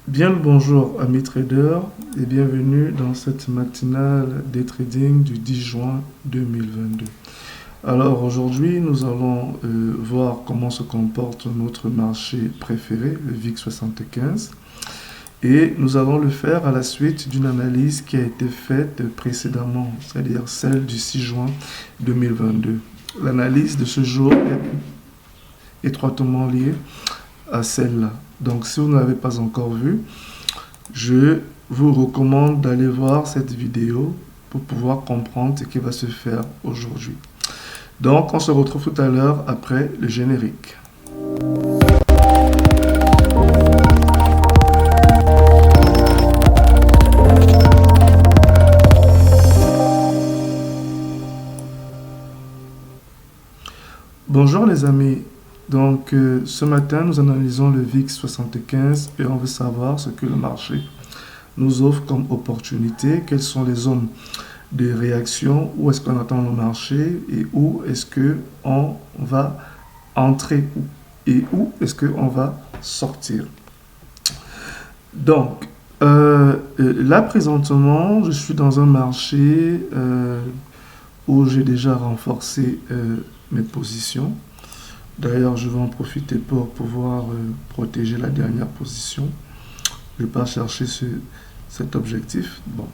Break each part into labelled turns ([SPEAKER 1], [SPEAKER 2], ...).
[SPEAKER 1] Bien le bonjour amis traders et bienvenue dans cette matinale des trading du 10 juin 2022. Alors aujourd'hui nous allons voir comment se comporte notre marché préféré, le VIX 75, et nous allons le faire à la suite d'une analyse qui a été faite précédemment, c'est-à-dire celle du 6 juin 2022. L'analyse de ce jour est étroitement liée à celle-là. Donc si vous ne l'avez pas encore vue, je vous recommande d'aller voir cette vidéo pour pouvoir comprendre ce qui va se faire aujourd'hui. Donc, on se retrouve tout à l'heure après le générique. Bonjour les amis. Donc, ce matin, nous analysons le VIX 75 et on veut savoir ce que le marché nous offre comme opportunité, quelles sont les zones de réaction, où est-ce qu'on attend le marché et où est-ce qu'on va entrer et où est-ce qu'on va sortir. Donc, là présentement, je suis dans un marché où j'ai déjà renforcé mes positions. D'ailleurs, je vais en profiter pour pouvoir protéger la dernière position. Je ne vais pas chercher cet objectif. Bon,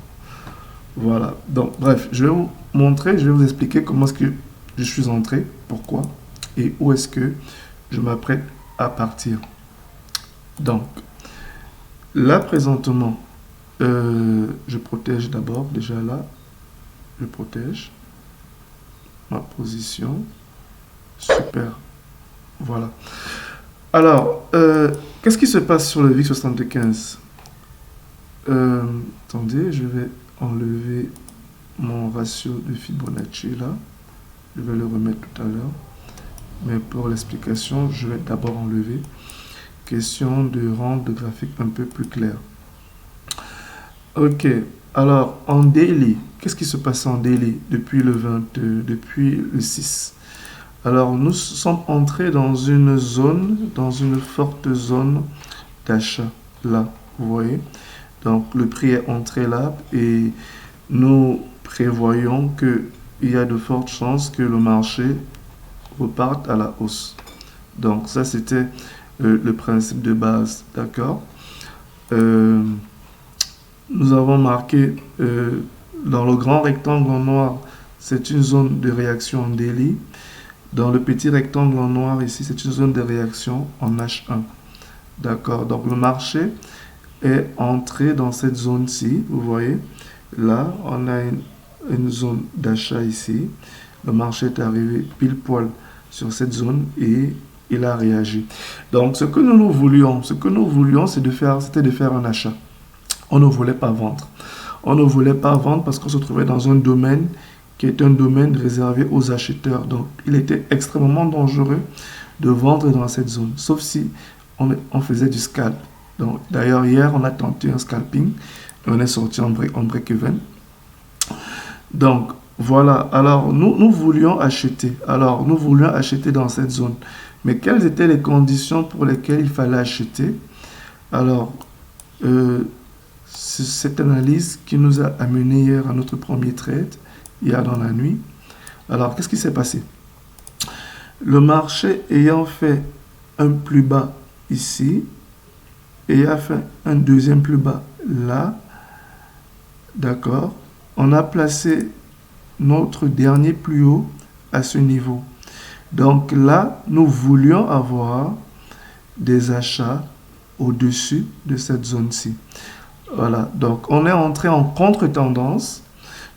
[SPEAKER 1] voilà. Donc, bref, je vais vous montrer, je vais vous expliquer comment est-ce que je suis entré, pourquoi et où est-ce que je m'apprête à partir. Donc, là présentement, je protège d'abord, déjà là, je protège ma position. Super. Voilà. Alors, qu'est-ce qui se passe sur le VIX 75? Attendez, je vais enlever mon ratio de Fibonacci là. Je vais le remettre tout à l'heure. Mais pour l'explication, je vais d'abord enlever. Question de rendre le graphique un peu plus clair. Ok. Alors, en daily, qu'est-ce qui se passe en daily depuis depuis le 6? Alors, nous sommes entrés dans une zone, dans une forte zone d'achat, là, vous voyez. Donc, le prix est entré là et nous prévoyons qu'il y a de fortes chances que le marché reparte à la hausse. Donc, ça, c'était le principe de base, d'accord. Nous avons marqué dans le grand rectangle en noir, c'est une zone de réaction en daily. Dans le petit rectangle en noir ici, c'est une zone de réaction en H1. D'accord. Donc le marché est entré dans cette zone-ci. Vous voyez, là, on a une zone d'achat ici. Le marché est arrivé pile poil sur cette zone et il a réagi. Donc ce que nous voulions, c'était de faire un achat. On ne voulait pas vendre. On ne voulait pas vendre parce qu'on se trouvait dans un domaine qui est un domaine réservé aux acheteurs. Donc, il était extrêmement dangereux de vendre dans cette zone, sauf si on faisait du scalp. Donc, d'ailleurs, hier, on a tenté un scalping et on est sorti en break-even. Donc, voilà. Alors, nous voulions acheter. Alors, nous voulions acheter dans cette zone. Mais quelles étaient les conditions pour lesquelles il fallait acheter? Alors, c'est cette analyse qui nous a amené hier à notre premier trade, hier dans la nuit. Alors, qu'est-ce qui s'est passé? Le marché ayant fait un plus bas ici, et a fait un deuxième plus bas là, d'accord, on a placé notre dernier plus haut à ce niveau. Donc là, nous voulions avoir des achats au-dessus de cette zone-ci. Voilà, donc on est entré en contre-tendance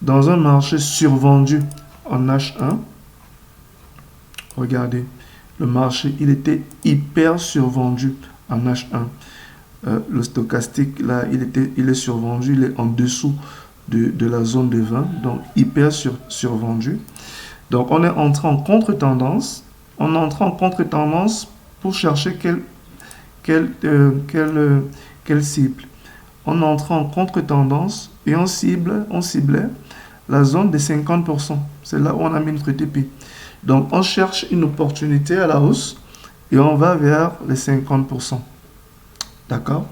[SPEAKER 1] dans un marché survendu en H1. Regardez, le marché, il était hyper survendu en H1. Le stochastique, là, il est survendu, il est en dessous de la zone de 20, donc hyper survendu. Donc on est entré en contre-tendance. On est entré en contre-tendance pour chercher quelle cible. On est entré en contre-tendance et on ciblait la zone des 50%. C'est là où on a mis notre TP. Donc, on cherche une opportunité à la hausse et on va vers les 50%. D'accord?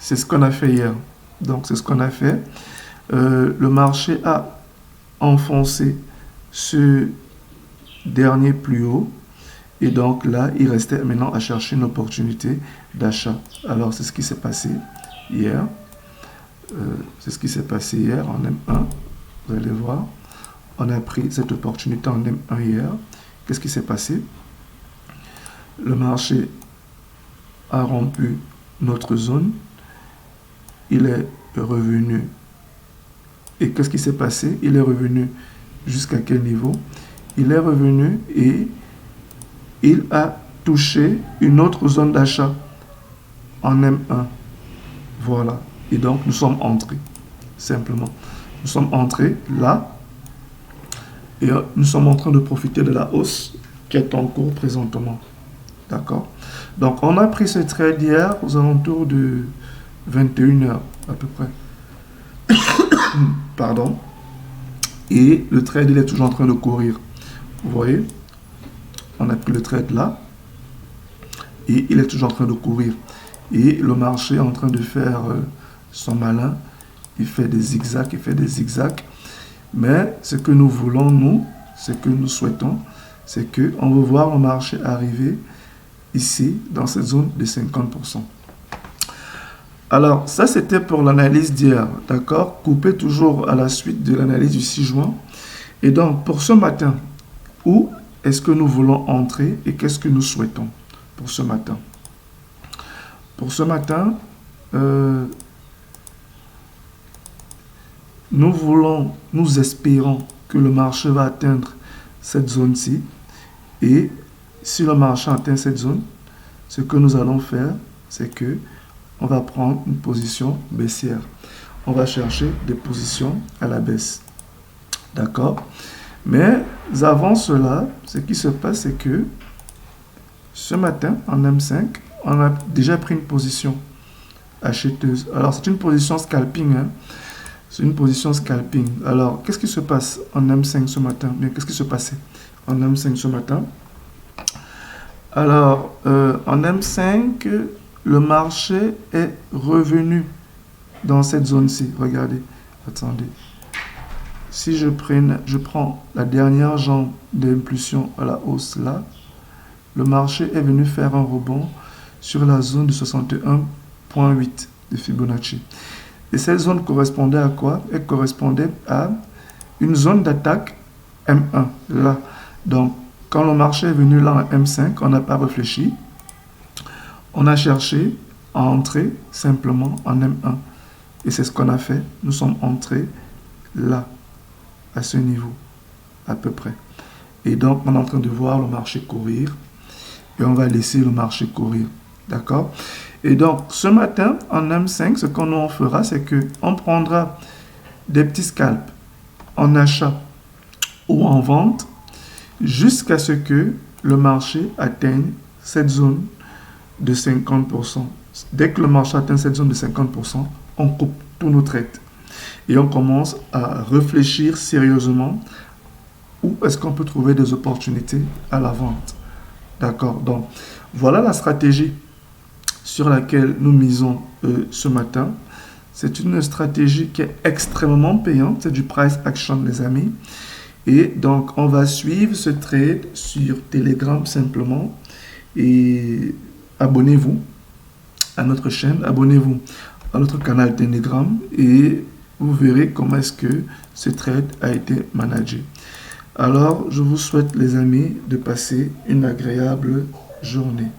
[SPEAKER 1] c'est ce qu'on a fait hier. Donc, c'est ce qu'on a fait. Le marché a enfoncé ce dernier plus haut. Et donc là, il restait maintenant à chercher une opportunité d'achat. Alors, c'est ce qui s'est passé hier. C'est ce qui s'est passé hier en M1. Vous allez voir. On a pris cette opportunité en M1 hier. Qu'est-ce qui s'est passé? Le marché a rompu notre zone. Il est revenu. Et qu'est-ce qui s'est passé? Il est revenu jusqu'à quel niveau? Il est revenu et il a touché une autre zone d'achat en M1. Voilà. Et donc, nous sommes entrés. Simplement. Nous sommes entrés là. Et nous sommes en train de profiter de la hausse qui est en cours présentement. D'accord? Donc, on a pris ce trade hier aux alentours de 21h à peu près. Pardon. Et le trade, il est toujours en train de courir. Vous voyez? On a pris le trade là. Et il est toujours en train de courir. Et le marché est en train de faire son malin. Il fait des zigzags, il fait des zigzags. Mais ce que nous voulons, nous, ce que nous souhaitons, c'est qu'on veut voir le marché arriver ici, dans cette zone de 50%. Alors, ça, c'était pour l'analyse d'hier, d'accord? Coupé toujours à la suite de l'analyse du 6 juin. Et donc, pour ce matin, où est-ce que nous voulons entrer et qu'est-ce que nous souhaitons pour ce matin? Pour ce matin, nous espérons que le marché va atteindre cette zone-ci. Et si le marché atteint cette zone, ce que nous allons faire, c'est que on va prendre une position baissière. On va chercher des positions à la baisse. D'accord? Mais avant cela, ce qui se passe, c'est que ce matin, en M5, on a déjà pris une position acheteuse. Alors, c'est une position scalping. Hein? C'est une position scalping. Alors, qu'est-ce qui se passe en M5 ce matin? Bien, qu'est-ce qui se passait en M5 ce matin? Alors, en M5, le marché est revenu dans cette zone-ci. Regardez, attendez. Si je prends la dernière jambe d'impulsion à la hausse là, le marché est venu faire un rebond sur la zone de 61,8 de Fibonacci. Et cette zone correspondait à quoi? Elle correspondait à une zone d'attaque M1, là. Donc, quand le marché est venu là en M5, on n'a pas réfléchi. On a cherché à entrer simplement en M1. Et c'est ce qu'on a fait. Nous sommes entrés là, à ce niveau, à peu près. Et donc, on est en train de voir le marché courir. Et on va laisser le marché courir. D'accord? Et donc, ce matin, en M5, ce qu'on fera, c'est qu'on prendra des petits scalps en achat ou en vente jusqu'à ce que le marché atteigne cette zone de 50%. Dès que le marché atteint cette zone de 50%, on coupe tous nos trades. Et on commence à réfléchir sérieusement où est-ce qu'on peut trouver des opportunités à la vente. D'accord? Donc, voilà la stratégie sur laquelle nous misons ce matin. C'est une stratégie qui est extrêmement payante. C'est du price action, les amis. Et donc, on va suivre ce trade sur Telegram simplement. Et abonnez-vous à notre chaîne. Abonnez-vous à notre canal Telegram. Et vous verrez comment est-ce que ce trade a été managé. Alors, je vous souhaite, les amis, de passer une agréable journée.